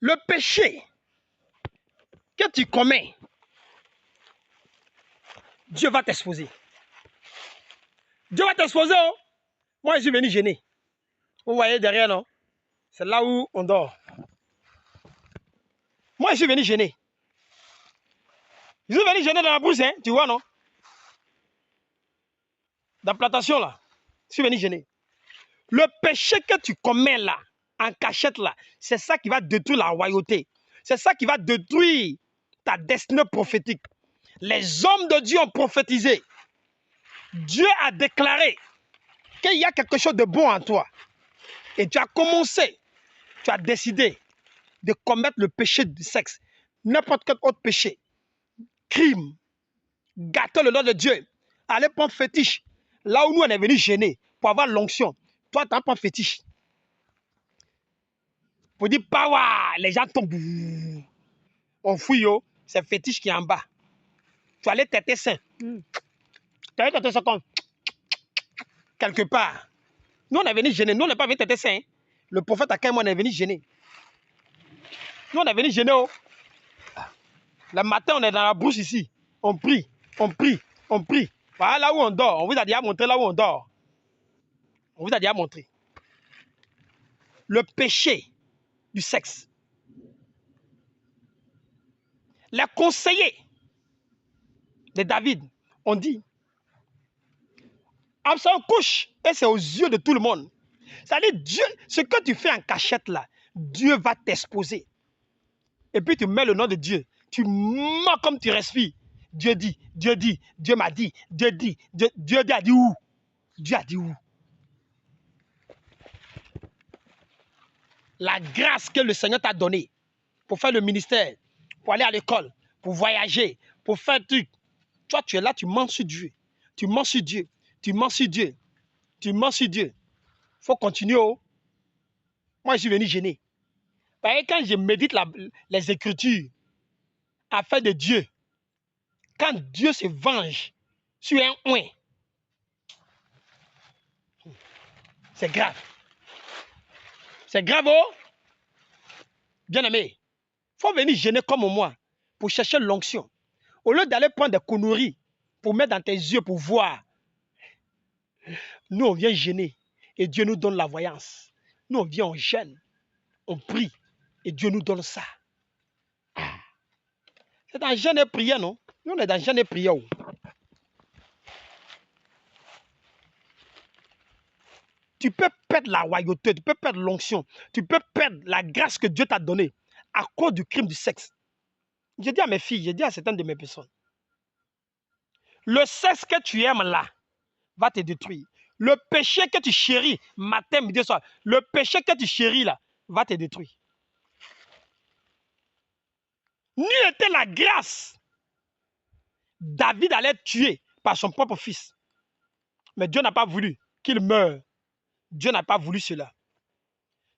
Le péché que tu commets, Dieu va t'exposer. Dieu va t'exposer. Oh. Moi, je suis venu gêner. Vous voyez derrière, non? C'est là où on dort. Moi, je suis venu gêner. Je suis venu gêner dans la brousse, hein, tu vois, non? Dans la plantation, là. Je suis venu gêner. Le péché que tu commets, là, en cachette, là, c'est ça qui va détruire la royauté. C'est ça qui va détruire ta destinée prophétique. Les hommes de Dieu ont prophétisé. Dieu a déclaré qu'il y a quelque chose de bon en toi. Et tu as commencé, tu as décidé de commettre le péché du sexe. N'importe quel autre péché. Crime. Gâter le nom de Dieu. Aller prendre fétiche. Là où nous on est venu gêner pour avoir l'onction. Toi, tu n'as pas fétiche. Pour dire, power, les gens tombent. On fouille, c'est fétiche qui est en bas. Tu allais têter saint. Tu allais têter ça comme quelque part. Nous, on est venu gêner. Nous, on n'est pas venu têter saint. Le prophète à moi, on est venu gêner. Nous, on est venu gêner. Oh. Le matin, on est dans la bouche ici. On prie, on prie, on prie. Voilà là où on dort. On vous a déjà montré là où on dort. On vous a déjà montré. Le péché du sexe. Les conseillers de David ont dit, Absalom couche et c'est aux yeux de tout le monde. C'est-à-dire, Dieu, ce que tu fais en cachette là, Dieu va t'exposer. Et puis tu mets le nom de Dieu. Tu mens comme tu respires. Dieu dit, Dieu m'a dit, Dieu dit, Dieu a dit où? Dieu a dit où? La grâce que le Seigneur t'a donnée pour faire le ministère, pour aller à l'école, pour voyager, pour faire un truc. Toi, tu es là, tu mens sur Dieu. Tu mens sur Dieu. Tu mens sur Dieu. Tu mens sur Dieu. Il faut continuer. Oh. Moi, je suis venu gêner. Parce que quand je médite les Écritures, afin de Dieu, quand Dieu se venge sur un oin, c'est grave. C'est grave, oh. Bien aimé, il faut venir gêner comme moi pour chercher l'onction. Au lieu d'aller prendre des conneries pour mettre dans tes yeux pour voir, nous on vient gêner et Dieu nous donne la voyance. Nous on vient, on gêne, on prie et Dieu nous donne ça. C'est dans gêne et prière, non? Nous on est dans gêne et prière. Tu peux perdre la royauté, tu peux perdre l'onction, tu peux perdre la grâce que Dieu t'a donnée à cause du crime du sexe. J'ai dit à mes filles, j'ai dit à certaines de mes personnes, le sexe que tu aimes là va te détruire. Le péché que tu chéris matin, midi, soir, le péché que tu chéris là va te détruire. Nulle était la grâce. David allait être tué par son propre fils. Mais Dieu n'a pas voulu qu'il meure. Dieu n'a pas voulu cela.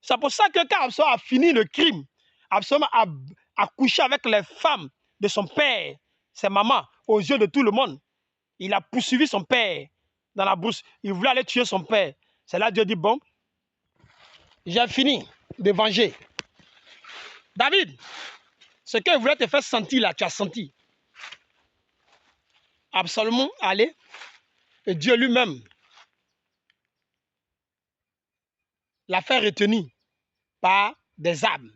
C'est pour ça que quand Absalom a fini le crime, Absalom a couché avec les femmes de son père, ses mamans, aux yeux de tout le monde. Il a poursuivi son père dans la brousse. Il voulait aller tuer son père. C'est là que Dieu dit, bon, j'ai fini de venger. David, ce qu'il voulait te faire sentir là, tu as senti. Absalom, allez, et Dieu lui-même l'a fait retenir par des arbres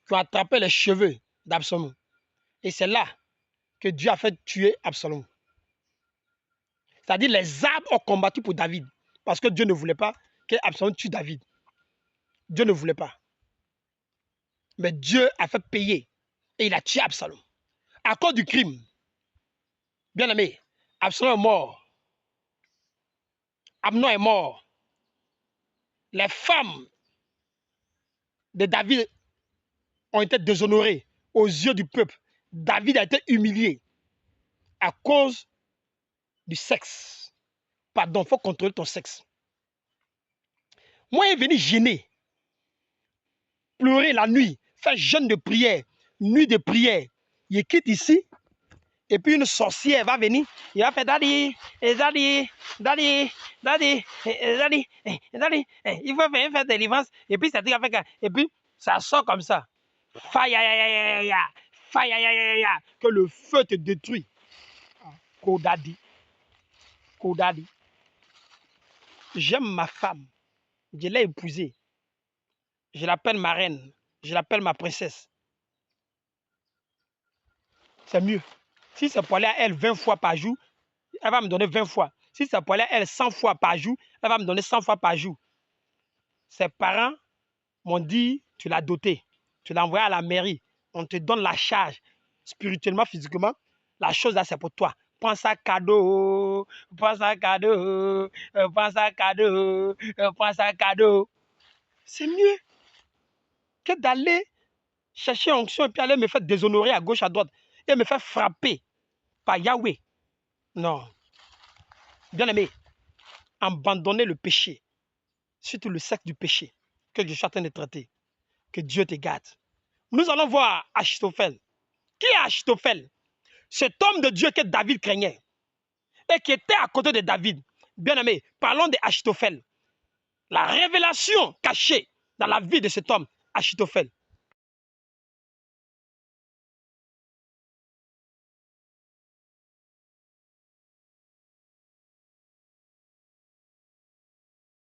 qui ont attrapé les cheveux d'Absalom. Et c'est là que Dieu a fait tuer Absalom. C'est-à-dire les arbres ont combattu pour David. Parce que Dieu ne voulait pas que Absalom tue David. Dieu ne voulait pas. Mais Dieu a fait payer. Et il a tué Absalom. À cause du crime. Bien aimé, Absalom est mort. Amnon est mort. Les femmes de David ont été déshonorées aux yeux du peuple. David a été humilié à cause du sexe. Pardon, il faut contrôler ton sexe. Moi, il est venu gêner, pleurer la nuit, faire jeûne de prière, nuit de prière. Il quitte ici, et puis une sorcière va venir, il va faire daddy, daddy, daddy, daddy, daddy, daddy, il faut venir faire délivrance, et puis ça dit, et puis ça sort comme ça. Faille, faille, que le feu te détruit. Kodadi. Kodadi. J'aime ma femme. Je l'ai épousée. Je l'appelle ma reine. Je l'appelle ma princesse. C'est mieux. Si c'est pour aller à elle 20 fois par jour, elle va me donner 20 fois. Si c'est pour aller à elle 100 fois par jour, elle va me donner 100 fois par jour. Ses parents m'ont dit, tu l'as doté. Tu l'as envoyé à la mairie. On te donne la charge, spirituellement, physiquement. La chose là, c'est pour toi. Prends ça cadeau, prends ça cadeau, prends ça cadeau, prends ça cadeau. C'est mieux que d'aller chercher onction et puis aller me faire déshonorer à gauche, à droite et me faire frapper par Yahweh. Non. Bien aimé, abandonnez le péché, surtout le sexe du péché que je suis en train de traiter. Que Dieu te garde. Nous allons voir Achitophel. Qui est Achitophel? Cet homme de Dieu que David craignait et qui était à côté de David. Bien aimé, parlons d'Achitophel. La révélation cachée dans la vie de cet homme, Achitophel.